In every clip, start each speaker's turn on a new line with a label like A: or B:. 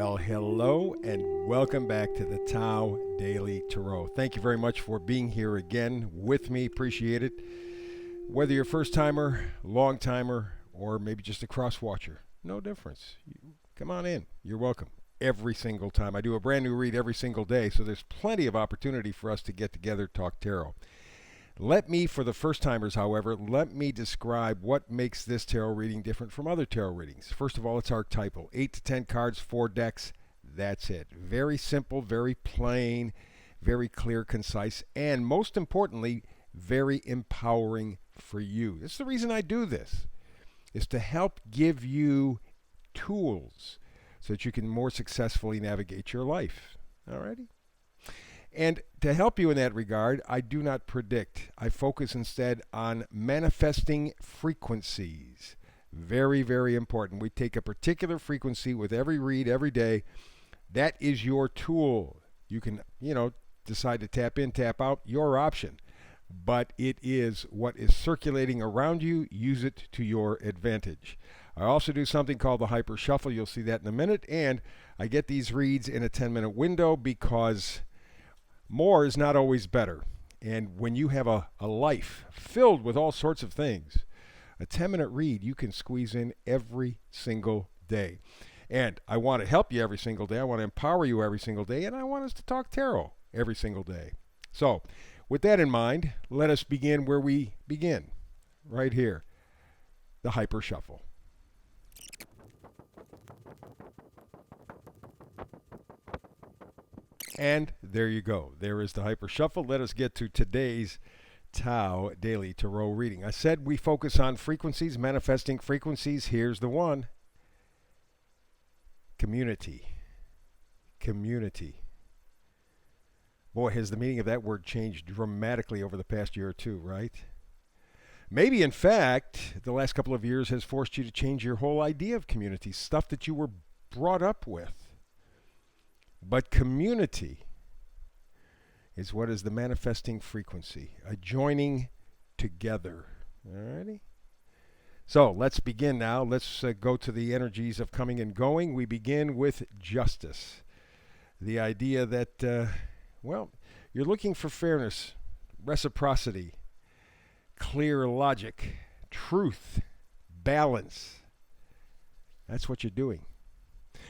A: Well, hello and welcome back to the Tao Daily Tarot. Thank you very much for being here again with me. Appreciate it. Whether you're a first timer, long timer, or maybe just a cross watcher, no difference. Come on in. You're welcome. Every single time. I do a brand new read every single day, so there's plenty of opportunity for us to get together, talk tarot. For the first timers, however, let me describe what makes this tarot reading different from other tarot readings. First of all, it's archetypal. 8 to 10 cards, 4 decks. That's it. Very simple, very plain, very clear, concise, and most importantly, very empowering for you. That's the reason I do this, is to help give you tools so that you can more successfully navigate your life. Alrighty? And to help you in that regard, I do not predict. I focus instead on manifesting frequencies. Very, very important. We take a particular frequency with every read every day. That is your tool. You can, decide to tap in, tap out, your option. But it is what is circulating around you. Use it to your advantage. I also do something called the Hyper Shuffle. You'll see that in a minute. And I get these reads in a 10-minute window because more is not always better. And when you have a life filled with all sorts of things, a 10-minute read you can squeeze in every single day. And I want to help you every single day. I want to empower you every single day. And I want us to talk tarot every single day. So with that in mind, let us begin where we begin. Right here. The Hyper Shuffle. And there you go. There is the Hyper Shuffle. Let us get to today's Tao Daily Tarot reading. I said we focus on frequencies, manifesting frequencies. Here's the one. Community. Community. Boy, has the meaning of that word changed dramatically over the past year or two, right? Maybe, in fact, the last couple of years has forced you to change your whole idea of community, stuff that you were brought up with. But community is what is the manifesting frequency, a joining together. Alrighty? So let's begin now. Let's go to the energies of coming and going. We begin with justice. The idea that, you're looking for fairness, reciprocity, clear logic, truth, balance. That's what you're doing.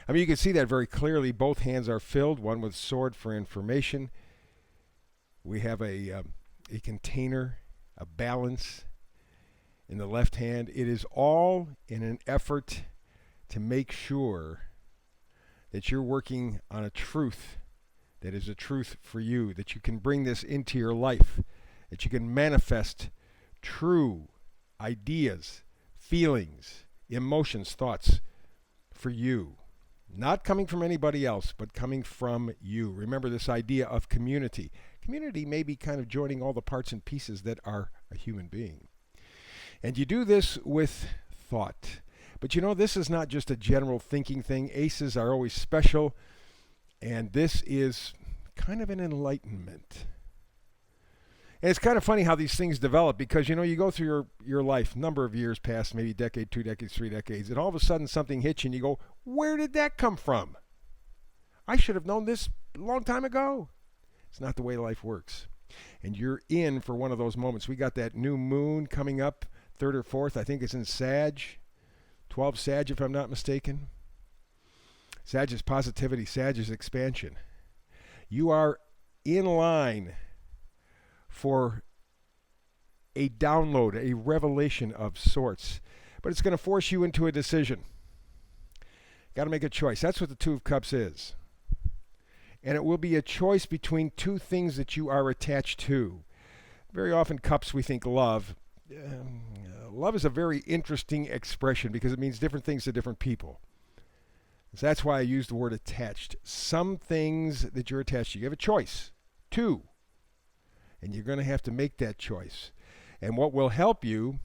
A: I mean, you can see that very clearly. Both hands are filled, one with sword for information. We have a container, a balance in the left hand. It is all in an effort to make sure that you're working on a truth that is a truth for you, that you can bring this into your life, that you can manifest true ideas, feelings, emotions, thoughts for you. Not coming from anybody else, but coming from you. Remember this idea of community. Community may be kind of joining all the parts and pieces that are a human being. And you do this with thought. But this is not just a general thinking thing. Aces are always special. And this is kind of an enlightenment. And it's kind of funny how these things develop because, you go through your life, number of years past, maybe decade, 2 decades, 3 decades, and all of a sudden something hits you and you go, where did that come from? I should have known this a long time ago. It's not the way life works. And you're in for one of those moments. We got that new moon coming up, 3rd or 4th. I think it's in Sag, 12 Sag if I'm not mistaken. Sag is positivity. Sag is expansion. You are in line for a download, a revelation of sorts. But it's going to force you into a decision. Got to make a choice. That's what the Two of Cups is. And it will be a choice between two things that you are attached to. Very often, cups, we think love. Love is a very interesting expression because it means different things to different people. So that's why I use the word attached. Some things that you're attached to, you have a choice. Two. And you're going to have to make that choice. And what will help you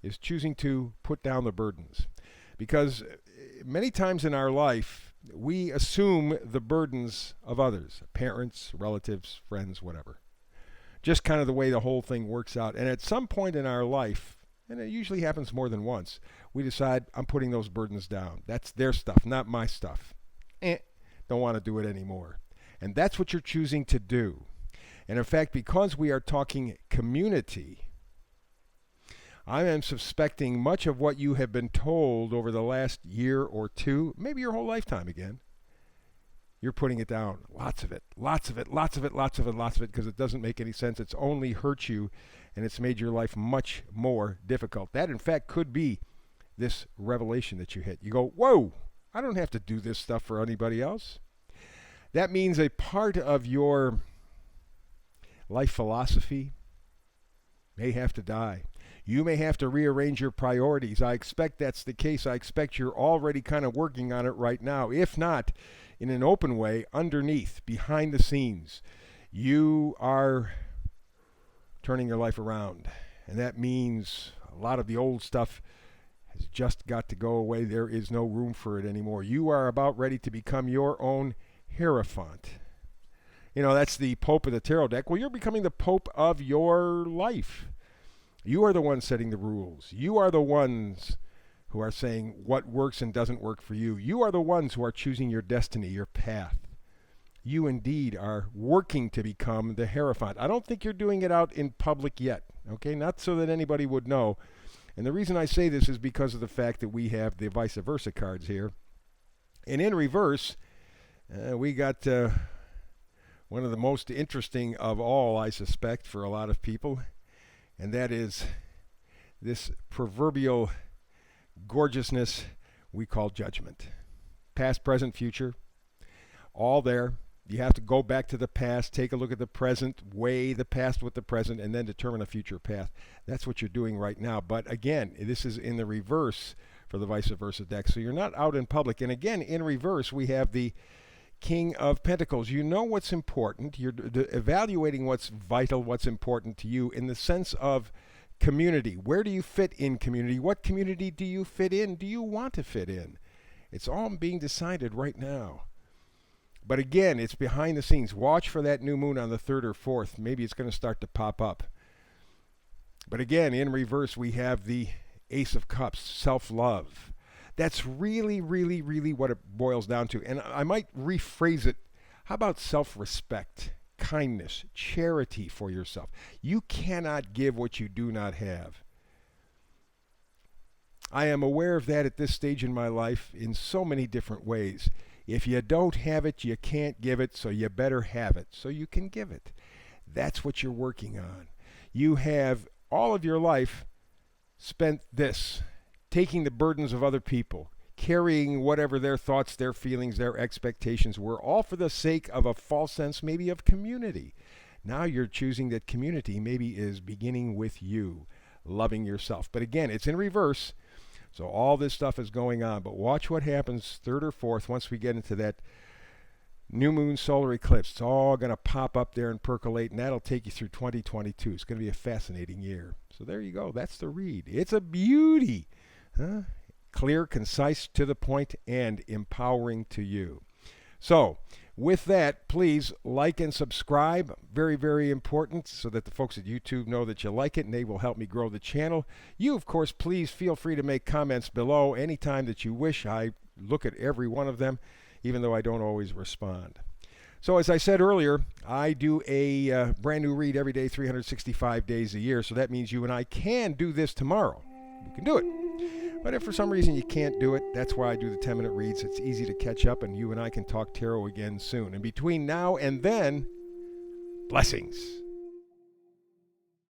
A: is choosing to put down the burdens. Because many times in our life, we assume the burdens of others, parents, relatives, friends, whatever. Just kind of the way the whole thing works out. And at some point in our life, and it usually happens more than once, we decide, I'm putting those burdens down. That's their stuff, not my stuff. don't want to do it anymore. And that's what you're choosing to do. And in fact, because we are talking community, I am suspecting much of what you have been told over the last year or two, maybe your whole lifetime again, you're putting it down. Lots of it, lots of it, lots of it, lots of it, lots of it, because it doesn't make any sense. It's only hurt you, and it's made your life much more difficult. That, in fact, could be this revelation that you hit. You go, whoa, I don't have to do this stuff for anybody else. That means a part of your life philosophy may have to die. You may have to rearrange your priorities. I expect that's the case. I expect you're already kind of working on it right now. If not, in an open way, underneath, behind the scenes, you are turning your life around. And that means a lot of the old stuff has just got to go away. There is no room for it anymore. You are about ready to become your own Hierophant. You know, that's the Pope of the Tarot deck. Well, you're becoming the Pope of your life. You are the ones setting the rules. You are the ones who are saying what works and doesn't work for you. You are the ones who are choosing your destiny, your path. You indeed are working to become the Hierophant. I don't think you're doing it out in public yet, okay? Not so that anybody would know. And the reason I say this is because of the fact that we have the vice versa cards here. And in reverse, we got one of the most interesting of all, I suspect, for a lot of people. And that is this proverbial gorgeousness we call judgment. Past, present, future, all there. You have to go back to the past, take a look at the present, weigh the past with the present, and then determine a future path. That's what you're doing right now. But again, this is in the reverse for the vice versa deck. So you're not out in public. And again, in reverse, we have the King of Pentacles. You know what's important. You're evaluating what's vital, what's important to you in the sense of community. Where do you fit in community? What community do you fit in? Do you want to fit in? It's all being decided right now. But again, it's behind the scenes. Watch for that new moon on the 3rd or 4th. Maybe it's going to start to pop up. But again, in reverse, we have the Ace of Cups, self-love. That's really, really, really what it boils down to. And I might rephrase it. How about self-respect, kindness, charity for yourself? You cannot give what you do not have. I am aware of that at this stage in my life in so many different ways. If you don't have it, you can't give it, so you better have it so you can give it. That's what you're working on. You have all of your life spent this, taking the burdens of other people, carrying whatever their thoughts, their feelings, their expectations were, all for the sake of a false sense maybe of community. Now you're choosing that community maybe is beginning with you, loving yourself. But again, it's in reverse. So all this stuff is going on. But watch what happens 3rd or 4th once we get into that new moon solar eclipse. It's all going to pop up there and percolate, and that'll take you through 2022. It's going to be a fascinating year. So there you go. That's the read. It's a beauty. Clear, concise, to the point, and empowering to you. So with that, please like and subscribe. Very, very important so that the folks at YouTube know that you like it and they will help me grow the channel. You, of course, please feel free to make comments below anytime that you wish. I look at every one of them, even though I don't always respond. So as I said earlier, I do a brand new read every day, 365 days a year. So that means you and I can do this tomorrow. You can do it. But if for some reason you can't do it, that's why I do the 10-minute reads. It's easy to catch up, and you and I can talk tarot again soon. And between now and then, blessings.